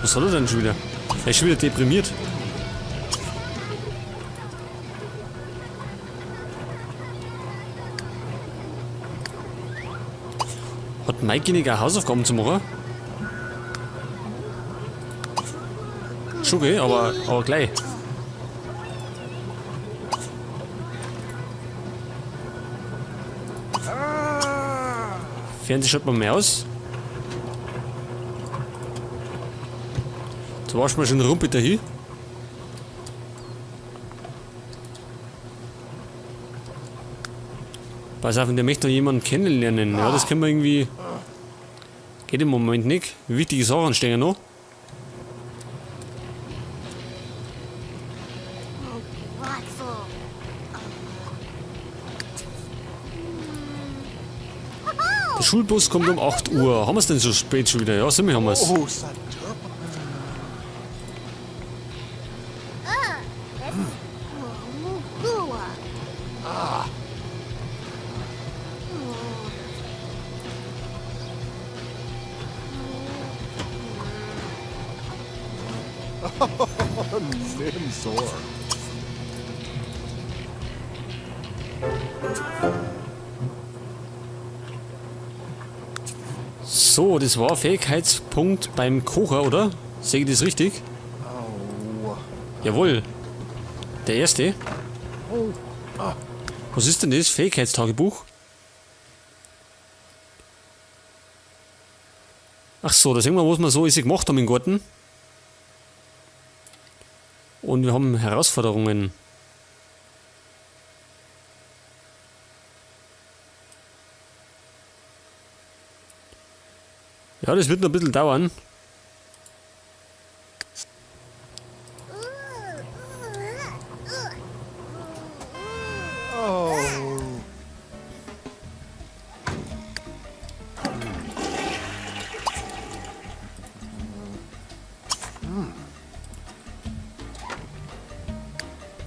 Was hat er denn schon wieder? Er ist schon wieder deprimiert. Hat Mike weniger Hausaufgaben zu machen? Schon gell, aber gleich. Fernseh schaut man mehr aus. Da waschen wir schon rum bitte hin. Pass auf, der möchte noch jemanden kennenlernen. Ja, das können wir irgendwie. Geht im Moment nicht. Wichtige Sachen stehen noch. Der Schulbus kommt um 8 Uhr. Haben wir es denn so spät schon wieder? Ja, sind wir, haben wir es. Nimsor. So, das war Fähigkeitspunkt beim Kocher, oder? Sehe ich das richtig? Jawohl. Der erste. Was ist denn das? Fähigkeitstagebuch? Ach so, da sehen wir, was wir so gemacht haben im Garten. Und wir haben Herausforderungen. Ja, das wird noch ein bisschen dauern.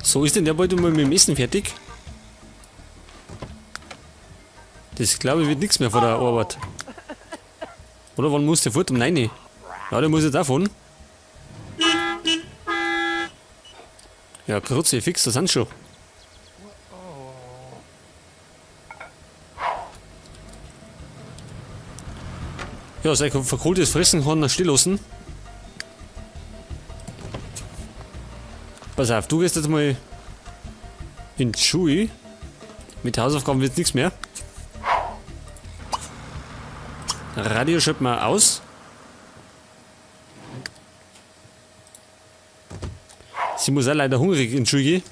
So, ist denn der bald mal mit dem Essen fertig? Das glaube ich wird nichts mehr von der Arbeit. Oder wann muss der fort? Um 9 Uhr? Ja, der muss jetzt davon. Ja, Krutze, fix, das sind schon. Ja, sein verkohltes Fressen kann er still lassen. Pass auf, du gehst jetzt mal in die Schule. Mit Hausaufgaben wird nichts mehr. Radio schalten wir aus. Sie muss auch leider hungrig in die Schule gehen.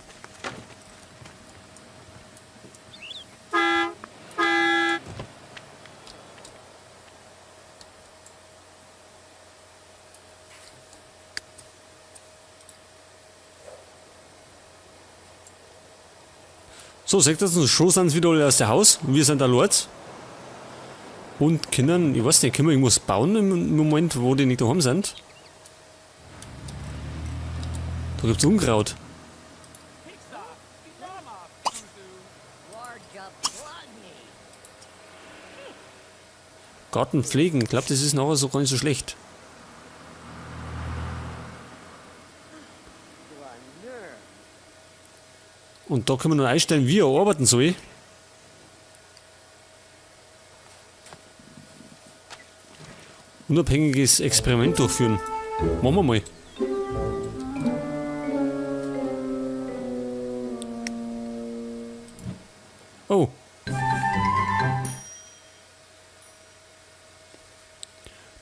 So, sagt das uns, schon sind sie wieder alle aus dem Haus. Wir sind da Lords. Und können, ich weiß nicht, können wir irgendwas bauen im Moment, wo die nicht daheim sind? Da gibt es Unkraut. Garten pflegen, ich glaube, das ist nachher so gar nicht so schlecht. Und da können wir noch einstellen, wie er arbeiten soll. Unabhängiges Experiment durchführen. Machen wir mal. Oh.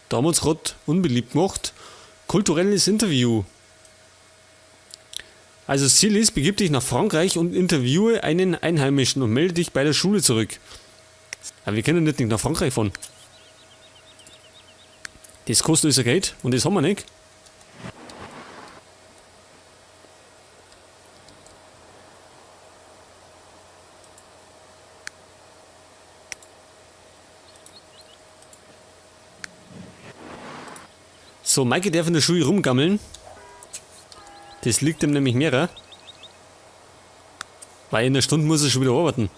Da haben wir uns gerade unbeliebt gemacht. Kulturelles Interview. Also das Ziel ist, begib dich nach Frankreich und interviewe einen Einheimischen und melde dich bei der Schule zurück. Aber wir können nicht nach Frankreich fahren. Das kostet unser Geld und das haben wir nicht. So, Maike darf in der Schule rumgammeln. Das liegt ihm nämlich mehr. Weil in einer Stunde muss er schon wieder arbeiten.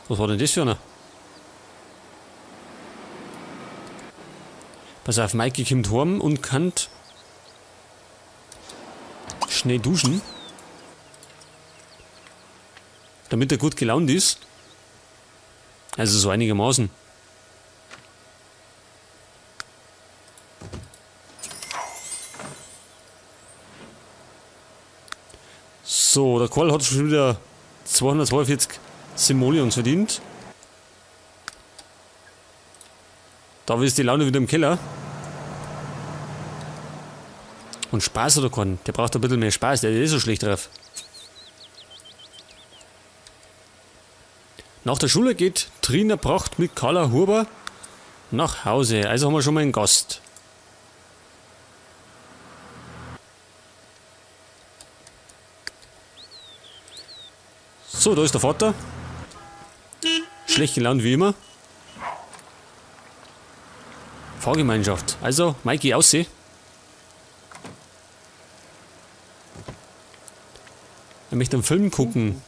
Was war denn das für einer? Pass auf, Mikey kommt heim und kann schnell duschen. Damit er gut gelaunt ist. Also so einigermaßen. So, der Karl hat schon wieder 242 Simoleons verdient. Da ist die Laune wieder im Keller. Und Spaß hat er keinen. Der braucht ein bisschen mehr Spaß, der ist so schlecht drauf. Nach der Schule geht Trina Pracht mit Carla Huber nach Hause. Also haben wir schon mal einen Gast. So, da ist der Vater. Schlecht gelaunt wie immer. Fahrgemeinschaft. Also, Mikey, aussehen. Er möchte einen Film gucken.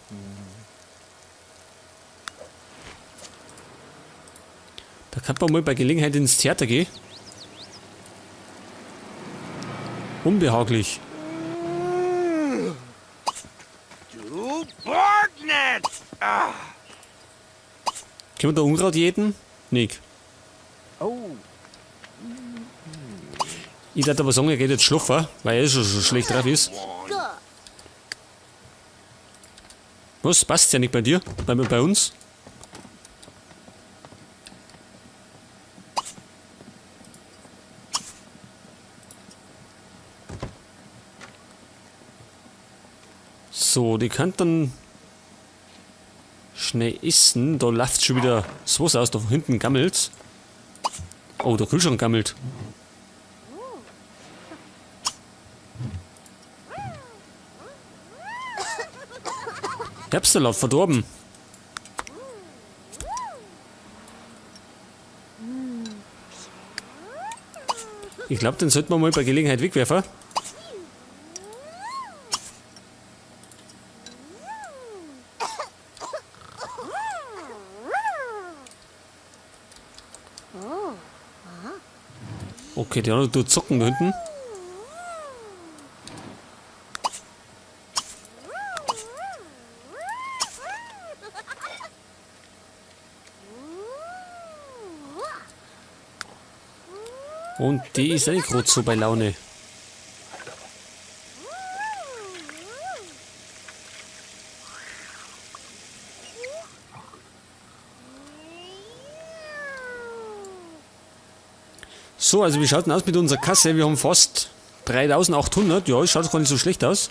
Da kann man mal bei Gelegenheit ins Theater gehen. Unbehaglich. Du Borgnetz! Ah. Können wir da Unkraut jäten? Nick. Oh, Ich dachte aber sagen, er geht jetzt schlafen, weil er schon schlecht drauf ist. Was? Passt ja nicht bei dir? Bei uns? So, die kann dann schnell essen. Da läuft schon wieder das Wasser aus. Da hinten gammelt's. Oh, der Kühlschrank gammelt. Herbstsalat verdorben. Ich glaube, den sollten wir mal bei Gelegenheit wegwerfen. Okay, der andere tut zocken da hinten. Und die ist eigentlich gerade so bei Laune. So, also wie schaut denn aus mit unserer Kasse? Wir haben fast 3800. Ja, es schaut gar nicht so schlecht aus.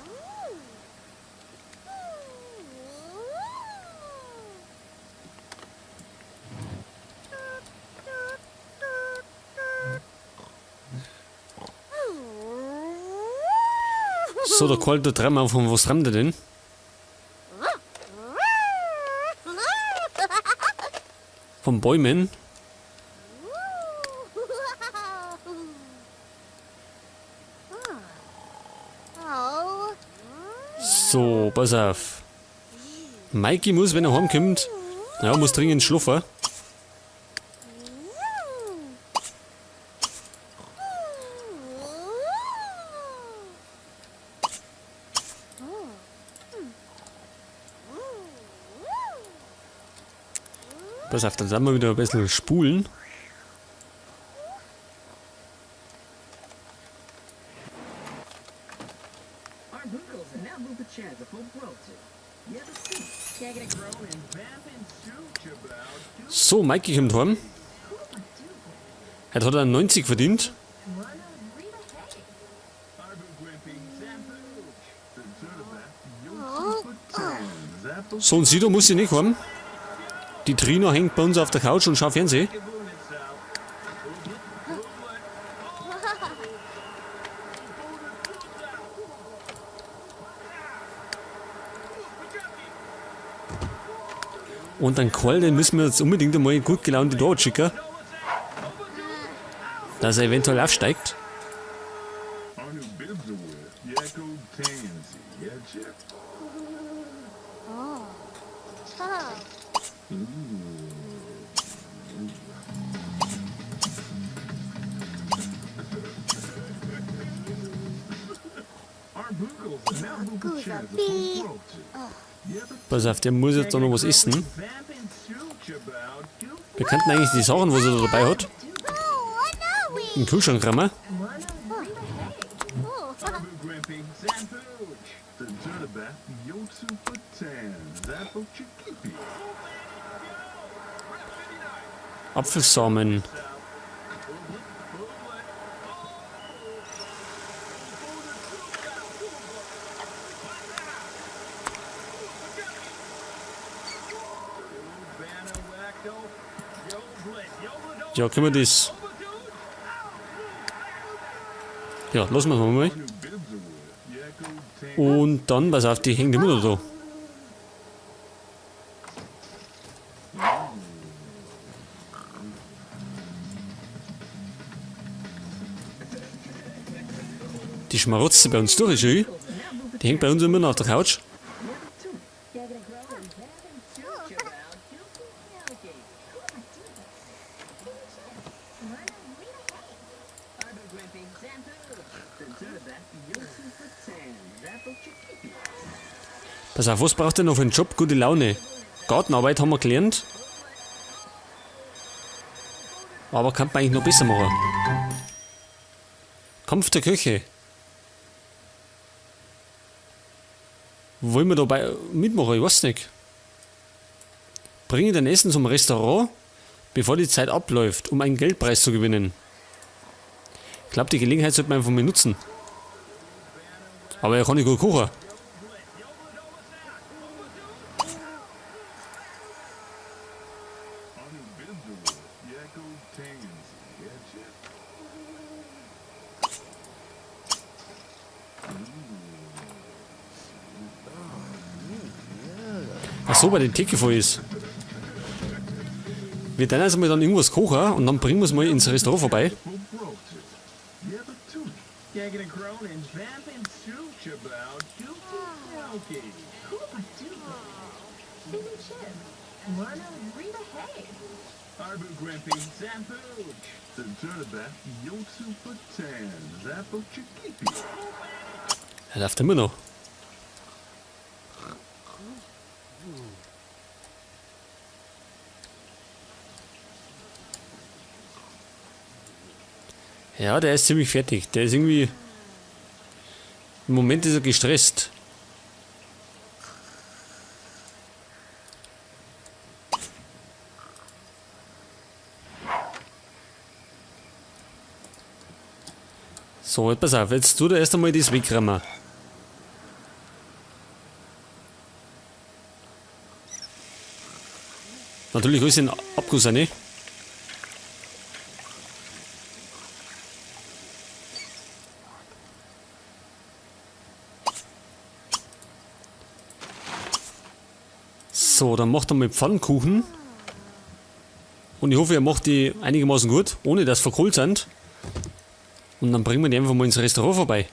So, der Karl, der dreimal von was rammt er denn? Von Bäumen. So, pass auf. Mikey muss, wenn er heimkommt, ja, muss dringend schlafen. Pass auf, dann werden wir wieder ein bisschen spulen. Our Boogles have now moved the chair to full growth to. You have a seat. Can't get a grow and vamping suit about. So, Mikey kommt heim. Heute hat er 90 verdient. So, und Sido muss sie nicht haben. Die Trina hängt bei uns auf der Couch und schaut Fernsehen. Und dann Karl, den müssen wir jetzt unbedingt einmal gut gelaunte dort schicken. Dass er eventuell aufsteigt. our new bibs are with Yakko Tansy. Yeah, Jeff. Arbuckles and now Buka Chaz, the full throat. Yeah, but Pass auf, der muss jetzt doch noch was essen. vamping suit about you. Wir könnten eigentlich die Sachen, was er da dabei hat, in den Kühlschrank rammen. Arbu Grimpy, Zampooch. The Zerdabat, Yotsu Patan, Zappo Chikipi. Apfelsamen. Ja, können wir das... Ja, lassen wir es mal. New Bibsaward, Yakko Tang. Und dann, pass auf, die hängt immer noch da. Die schmarotzt sie bei uns durch, schön. Die hängt bei uns immer noch auf der Couch. Pass auf, was braucht ihr noch für einen Job? Gute Laune. Gartenarbeit haben wir gelernt. Aber kann man eigentlich noch besser machen. Kampf der Köche. Wollen wir dabei mitmachen? Ich weiß nicht. Bringe dein Essen zum Restaurant, bevor die Zeit abläuft, um einen Geldpreis zu gewinnen. Ich glaube, die Gelegenheit sollte man einfach mal nutzen. Aber er kann nicht gut kochen. New Bibsaward, Yakko Tang. Getcha? Ach so, bei den Theke voll ist. Wir dann also mal dann irgendwas kochen und dann bringen wir es mal ins Restaurant vorbei. Full throat. Yeah, but too. Gagging a groan and vamping suit about you. Okay. Arbu Grimpy, Zampooch. The Zerdabat, Yotsu Patan, Zappo Chikipi. Er läuft immer noch. Ja, der ist ziemlich fertig. Der ist irgendwie... Im Moment ist er gestresst. So, jetzt pass auf, jetzt tut er erst einmal das wegrammen. Natürlich alles in Abguss rein. So, dann macht er mal Pfannkuchen. Und ich hoffe, er macht die einigermaßen gut, ohne dass sie verkohlt sind. Und dann bringen wir die einfach mal ins Restaurant vorbei.